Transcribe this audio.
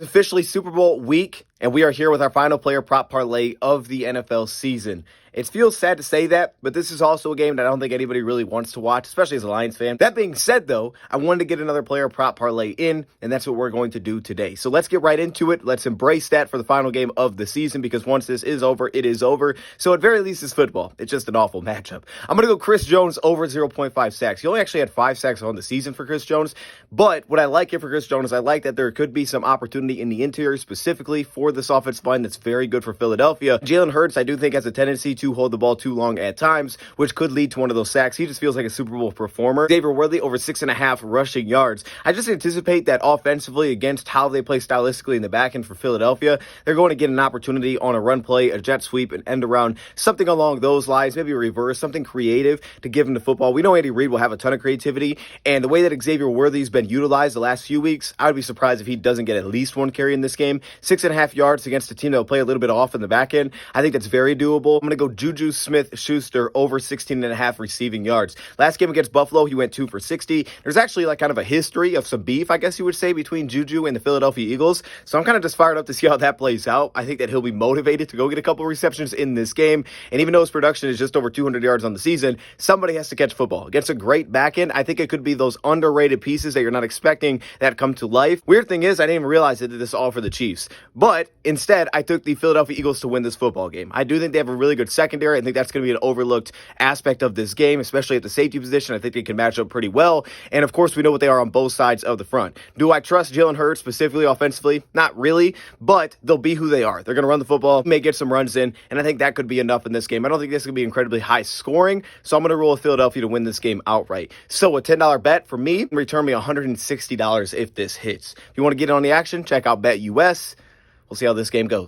Officially Super Bowl week, and we are here with our final player prop parlay of the NFL season. It feels sad to say that, but this is also a game that I don't think anybody really wants to watch, especially as a Lions fan. That being said, though, I wanted to get another player prop parlay in, and that's what we're going to do today. So let's get right into it. Let's embrace that for the final game of the season, because once this is over, it is over. So at very least, it's football. It's just an awful matchup. I'm going to go Chris Jones over 0.5 sacks. He only actually had 5 sacks on the season for Chris Jones, but what I like here for Chris Jones, I like that there could be some opportunity in the interior specifically for this offensive line that's very good for Philadelphia. Jalen Hurts, I do think, has a tendency to hold the ball too long at times, which could lead to one of those sacks. He just feels like a Super Bowl performer. Xavier Worthy over 6.5 rushing yards. I just anticipate that offensively, against how they play stylistically in the back end for Philadelphia, they're going to get an opportunity on a run play, a jet sweep, an end around, something along those lines, maybe a reverse, something creative to give him the football. We know Andy Reid will have a ton of creativity, and the way that Xavier Worthy's been utilized the last few weeks, I would be surprised if he doesn't get at least one carry in this game. 6.5 yards against a team that will play a little bit off in the back end. I think that's very doable. I'm going to go Juju Smith-Schuster over 16.5 receiving yards. Last game against Buffalo, he went 2 for 60. There's actually like kind of a history of some beef, I guess you would say, between Juju and the Philadelphia Eagles. So I'm kind of just fired up to see how that plays out. I think that he'll be motivated to go get a couple receptions in this game. And even though his production is just over 200 yards on the season, somebody has to catch football. Against a great back end, I think it could be those underrated pieces that you're not expecting that come to life. Weird thing is, I didn't even realize that this is all for the Chiefs. But instead, I took the Philadelphia Eagles to win this football game. I do think they have a really good secondary. I think that's going to be an overlooked aspect of this game, especially at the safety position. I think they can match up pretty well. And of course, we know what they are on both sides of the front. Do I trust Jalen Hurts specifically offensively? Not really, but they'll be who they are. They're going to run the football, may get some runs in, and I think that could be enough in this game. I don't think this is going to be incredibly high scoring, so I'm going to roll with Philadelphia to win this game outright. So a $10 bet for me, return me $160 if this hits. If you want to get in on the action, check out BetUS. We'll see how this game goes.